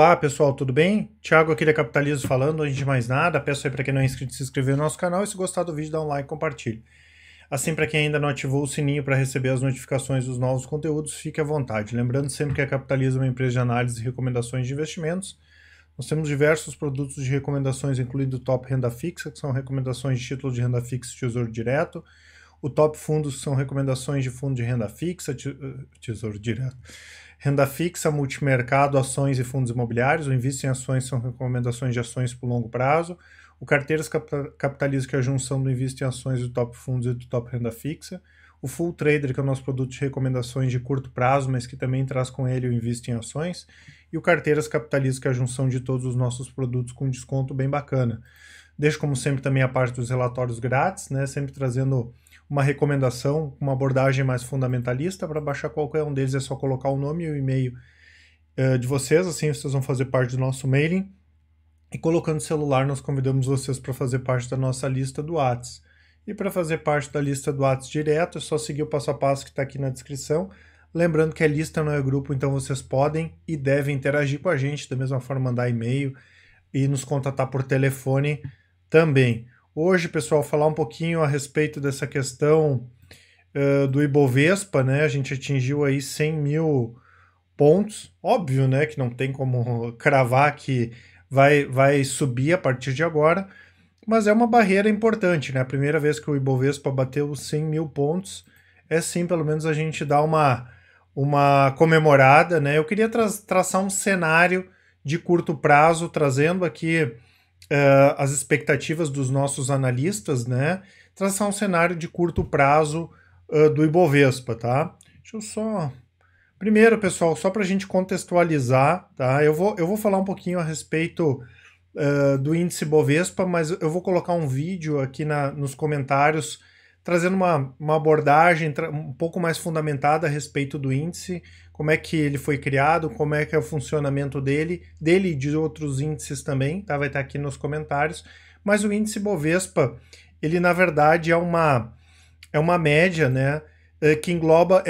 Olá pessoal, tudo bem? Thiago aqui da Capitalismo falando, antes de mais nada, peço aí para quem não é inscrito se inscrever no nosso canal e se gostar do vídeo dá um like e compartilhe. Assim, para quem ainda não ativou o sininho para receber as notificações dos novos conteúdos, fique à vontade. Lembrando sempre que a Capitalismo é uma empresa de análise e recomendações de investimentos. Nós temos diversos produtos de recomendações, incluindo o Top Renda Fixa, que são recomendações de títulos de renda fixa e tesouro direto. O Top Fundos, que são recomendações de fundo de renda fixa, tesouro direto. Renda fixa, multimercado, ações e fundos imobiliários. O Invista em Ações são recomendações de ações por longo prazo. O Carteiras Capitaliza, que é a junção do Invista em Ações, do Top Fundos e do Top Renda Fixa. O Full Trader, que é o nosso produto de recomendações de curto prazo, mas que também traz com ele o Invista em Ações. E o Carteiras Capitaliza, que é a junção de todos os nossos produtos com desconto bem bacana. Deixo, como sempre, também a parte dos relatórios grátis, né? Sempre trazendo uma recomendação, uma abordagem mais fundamentalista. Para baixar qualquer um deles é só colocar o nome e o e-mail de vocês, assim vocês vão fazer parte do nosso mailing. E colocando o celular, nós convidamos vocês para fazer parte da nossa lista do Whats. E para fazer parte da lista do Whats direto, é só seguir o passo a passo que está aqui na descrição. Lembrando que a lista não é grupo, então vocês podem e devem interagir com a gente, da mesma forma mandar e-mail e nos contatar por telefone também. Hoje, pessoal, falar um pouquinho a respeito dessa questão do Ibovespa, né? A gente atingiu aí 100 mil pontos. Óbvio, né, que não tem como cravar que vai subir a partir de agora, mas é uma barreira importante, né? A primeira vez que o Ibovespa bateu os 100 mil pontos, é sim, pelo menos a gente dá uma comemorada, né? Eu queria traçar um cenário de curto prazo, trazendo aqui as expectativas dos nossos analistas, né? Traçar um cenário de curto prazo do Ibovespa, tá? Deixa eu só... Primeiro, pessoal, só para a gente contextualizar, tá? Eu vou falar um pouquinho a respeito do índice Bovespa, mas eu vou colocar um vídeo aqui nos comentários trazendo uma abordagem um pouco mais fundamentada a respeito do índice, como é que ele foi criado, como é que é o funcionamento dele e de outros índices também, tá? Vai estar aqui nos comentários. Mas o índice Bovespa, ele na verdade é uma média, né? Que engloba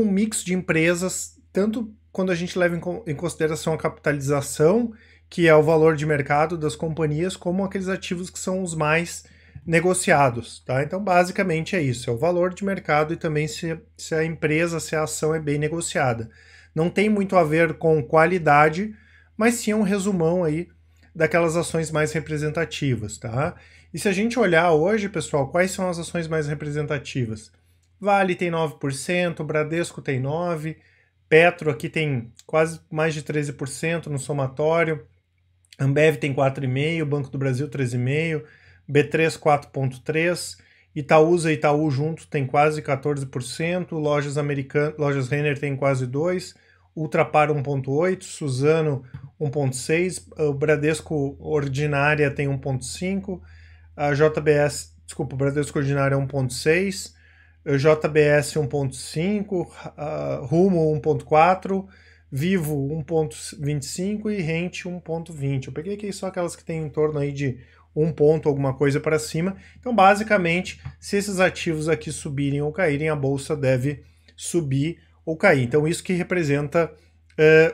um mix de empresas, tanto quando a gente leva em consideração a capitalização, que é o valor de mercado das companhias, como aqueles ativos que são os mais negociados, tá? Então, basicamente é isso, é o valor de mercado e também se a empresa, se a ação é bem negociada. Não tem muito a ver com qualidade, mas sim é um resumão aí daquelas ações mais representativas, tá? E se a gente olhar hoje, pessoal, quais são as ações mais representativas? Vale tem 9%, Bradesco tem 9%, Petro aqui tem quase mais de 13% no somatório, Ambev tem 4,5%, Banco do Brasil 13,5%, B3 4,3%, Itaúsa e Itaú junto tem quase 14%, Lojas Renner tem quase 2%, Ultrapar 1,8%, Suzano 1,6%, o Bradesco Ordinária tem 1,5%, a o Bradesco Ordinária é 1,6%, JBS 1,5%, Rumo 1,4%, Vivo 1,25% e Rente 1,20%. Eu peguei aqui só aquelas que tem em torno aí de 1 ponto, alguma coisa para cima. Então, basicamente, se esses ativos aqui subirem ou caírem, a bolsa deve subir ou cair. Então, isso que representa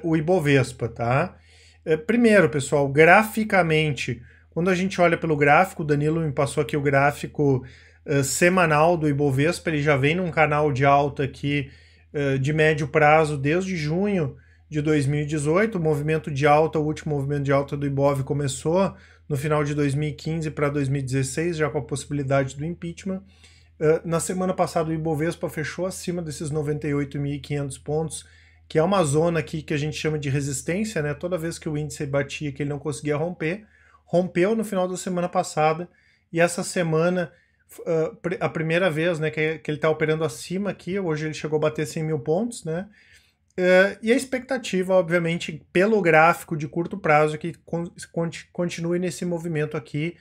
o Ibovespa, tá? Primeiro, pessoal, graficamente, quando a gente olha pelo gráfico, o Danilo me passou aqui o gráfico semanal do Ibovespa, ele já vem num canal de alta aqui de médio prazo desde junho de 2018, o movimento de alta, o último movimento de alta do Ibov começou no final de 2015 para 2016, já com a possibilidade do impeachment. Na semana passada o Ibovespa fechou acima desses 98.500 pontos, que é uma zona aqui que a gente chama de resistência, né? Toda vez que o índice batia que ele não conseguia romper, rompeu no final da semana passada, e essa semana a primeira vez, né, que ele está operando acima aqui, hoje ele chegou a bater 100 mil pontos, né? E a expectativa, obviamente, pelo gráfico de curto prazo, é que continue nesse movimento aqui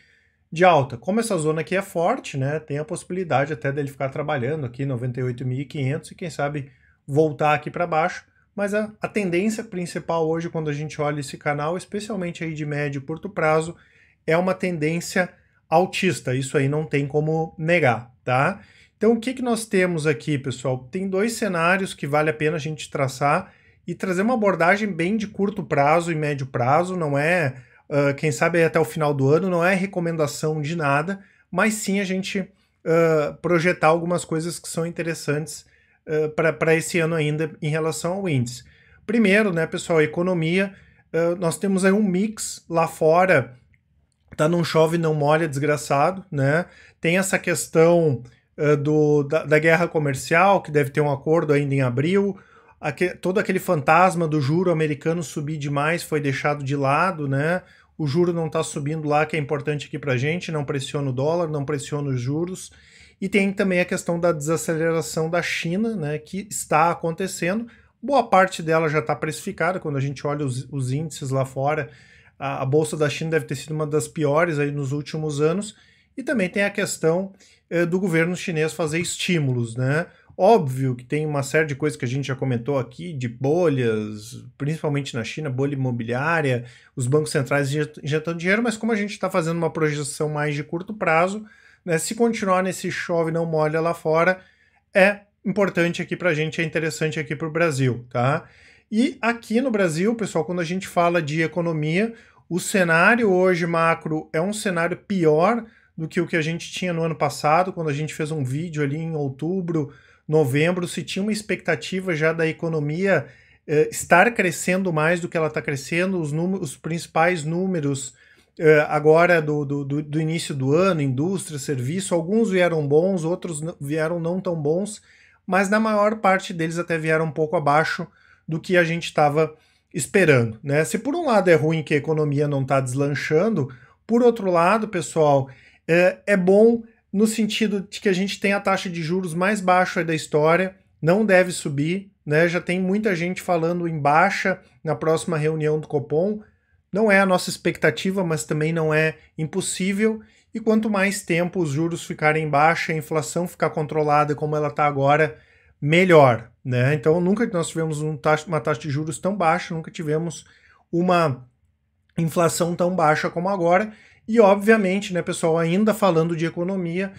de alta. Como essa zona aqui é forte, né, tem a possibilidade até dele ficar trabalhando aqui 98.500 e quem sabe voltar aqui para baixo, mas a tendência principal hoje, quando a gente olha esse canal, especialmente aí de médio e curto prazo, é uma tendência altista, isso aí não tem como negar, tá? Então o que nós temos aqui, pessoal? Tem dois cenários que vale a pena a gente traçar, e trazer uma abordagem bem de curto prazo e médio prazo, não é, quem sabe até o final do ano, não é recomendação de nada, mas sim a gente projetar algumas coisas que são interessantes para esse ano ainda em relação ao índice. Primeiro, né, pessoal, a economia, nós temos aí um mix lá fora, tá num chove não molha desgraçado, né? Tem essa questão da guerra comercial, que deve ter um acordo ainda em abril, todo aquele fantasma do juro americano subir demais foi deixado de lado, né? O juro não está subindo lá, que é importante aqui para a gente, não pressiona o dólar, não pressiona os juros. E tem também a questão da desaceleração da China, né, que está acontecendo. Boa parte dela já está precificada, quando a gente olha os índices lá fora, a Bolsa da China deve ter sido uma das piores aí nos últimos anos. E também tem a questão do governo chinês fazer estímulos, né? Óbvio que tem uma série de coisas que a gente já comentou aqui, de bolhas, principalmente na China, bolha imobiliária, os bancos centrais injetando dinheiro, mas como a gente está fazendo uma projeção mais de curto prazo, né, se continuar nesse chove não molha lá fora, é importante aqui para a gente, é interessante aqui para o Brasil, tá? E aqui no Brasil, pessoal, quando a gente fala de economia, o cenário hoje macro é um cenário pior do que o que a gente tinha no ano passado, quando a gente fez um vídeo ali em outubro, novembro, se tinha uma expectativa já da economia estar crescendo mais do que ela está crescendo, os principais números agora do início do ano, indústria, serviço, alguns vieram bons, outros vieram não tão bons, mas na maior parte deles até vieram um pouco abaixo do que a gente estava esperando, né? Se por um lado é ruim que a economia não está deslanchando, por outro lado, pessoal, é bom no sentido de que a gente tem a taxa de juros mais baixa da história, não deve subir, né? Já tem muita gente falando em baixa na próxima reunião do Copom. Não é a nossa expectativa, mas também não é impossível. E quanto mais tempo os juros ficarem em baixa, a inflação ficar controlada como ela está agora, melhor, né? Então nunca nós tivemos uma taxa de juros tão baixa, nunca tivemos uma inflação tão baixa como agora. E obviamente, né, pessoal, ainda falando de economia,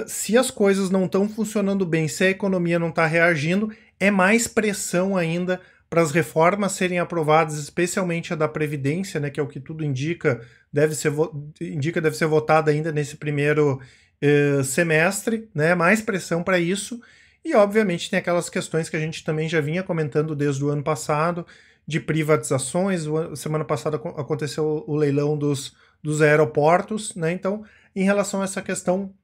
se as coisas não estão funcionando bem, se a economia não está reagindo, é mais pressão ainda para as reformas serem aprovadas, especialmente a da Previdência, né, que é o que tudo indica, deve ser votada ainda nesse primeiro semestre, né, mais pressão para isso. E obviamente tem aquelas questões que a gente também já vinha comentando desde o ano passado, de privatizações. Semana passada aconteceu o leilão dos aeroportos, né? Então, em relação a essa questão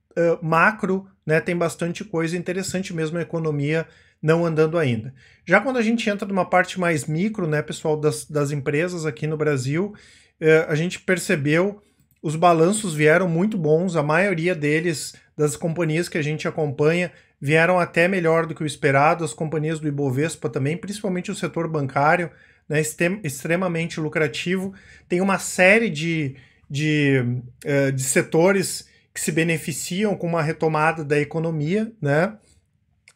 macro, né, tem bastante coisa interessante mesmo a economia não andando ainda. Já quando a gente entra numa parte mais micro, né, pessoal, das empresas aqui no Brasil, a gente percebeu os balanços vieram muito bons, a maioria deles, das companhias que a gente acompanha, vieram até melhor do que o esperado, as companhias do Ibovespa também, principalmente o setor bancário, né, extremamente lucrativo. Tem uma série de setores que se beneficiam com uma retomada da economia, né?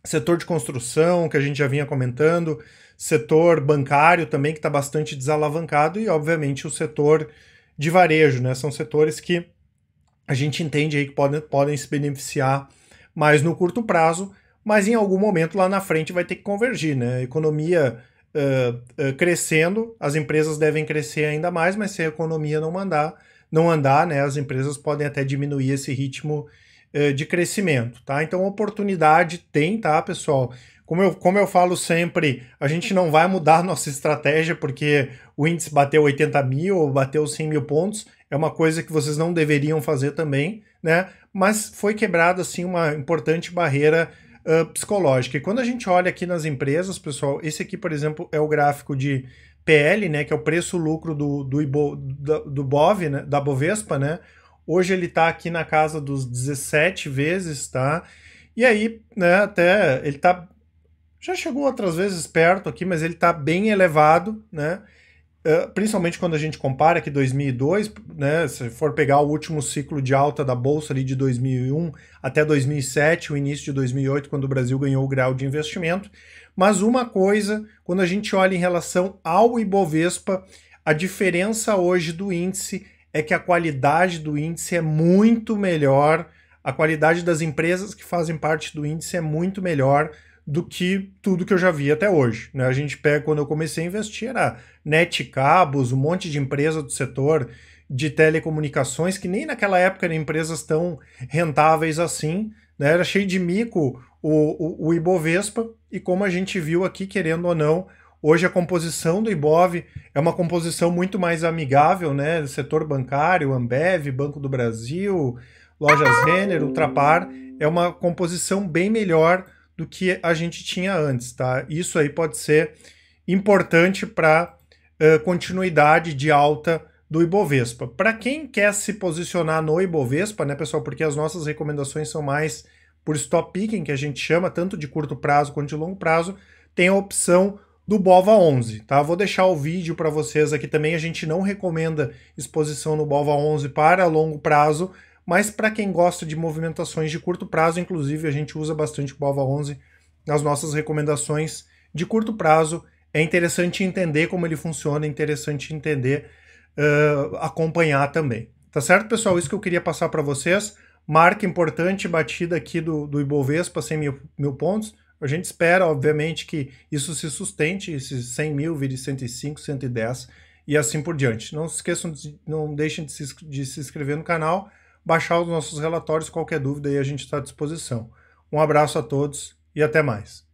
Setor de construção, que a gente já vinha comentando, setor bancário também, que está bastante desalavancado, e obviamente o setor de varejo, né? São setores que a gente entende aí que podem se beneficiar mais no curto prazo, mas em algum momento lá na frente vai ter que convergir, né? A economia crescendo, as empresas devem crescer ainda mais, mas se a economia não andar, né, as empresas podem até diminuir esse ritmo de crescimento, tá? Então, oportunidade tem, tá, pessoal? Como eu falo sempre, a gente não vai mudar nossa estratégia porque o índice bateu 80 mil ou bateu 100 mil pontos, é uma coisa que vocês não deveriam fazer também, né? Mas foi quebrada, assim, uma importante barreira psicológica. E quando a gente olha aqui nas empresas, pessoal, esse aqui, por exemplo, é o gráfico de PL, né, que é o preço-lucro do BOV, né, da Bovespa, né? Hoje ele está aqui na casa dos 17 vezes, tá? E aí, né, até ele tá já chegou outras vezes perto aqui, mas ele está bem elevado, né? Principalmente quando a gente compara que 2002, né, se for pegar o último ciclo de alta da Bolsa ali de 2001 até 2007, o início de 2008, quando o Brasil ganhou o grau de investimento. Mas uma coisa, quando a gente olha em relação ao Ibovespa, a diferença hoje do índice é que a qualidade do índice é muito melhor, a qualidade das empresas que fazem parte do índice é muito melhor do que tudo que eu já vi até hoje, né? A gente pega, quando eu comecei a investir, era Netcabos, um monte de empresa do setor de telecomunicações, que nem naquela época eram empresas tão rentáveis assim, né? Era cheio de mico o Ibovespa, e como a gente viu aqui, querendo ou não, hoje a composição do Ibov é uma composição muito mais amigável, né? Setor bancário, Ambev, Banco do Brasil, Lojas Renner, Ultrapar, é uma composição bem melhor do que a gente tinha antes, tá? Isso aí pode ser importante para continuidade de alta do Ibovespa. Para quem quer se posicionar no Ibovespa, né, pessoal, porque as nossas recomendações são mais por stop picking, que a gente chama, tanto de curto prazo quanto de longo prazo, tem a opção do BOVA11, tá? Vou deixar o vídeo para vocês aqui também. A gente não recomenda exposição no BOVA11 para longo prazo, mas para quem gosta de movimentações de curto prazo, inclusive a gente usa bastante o BOVA11 nas nossas recomendações de curto prazo. É interessante entender como ele funciona, é interessante entender, acompanhar também. Tá certo, pessoal? Isso que eu queria passar para vocês. Marca importante, batida aqui do Ibovespa, 100 mil pontos. A gente espera, obviamente, que isso se sustente, esses 100 mil vire 105, 110 e assim por diante. Não se esqueçam, não deixem de se inscrever no canal, baixar os nossos relatórios, qualquer dúvida aí a gente está à disposição. Um abraço a todos e até mais.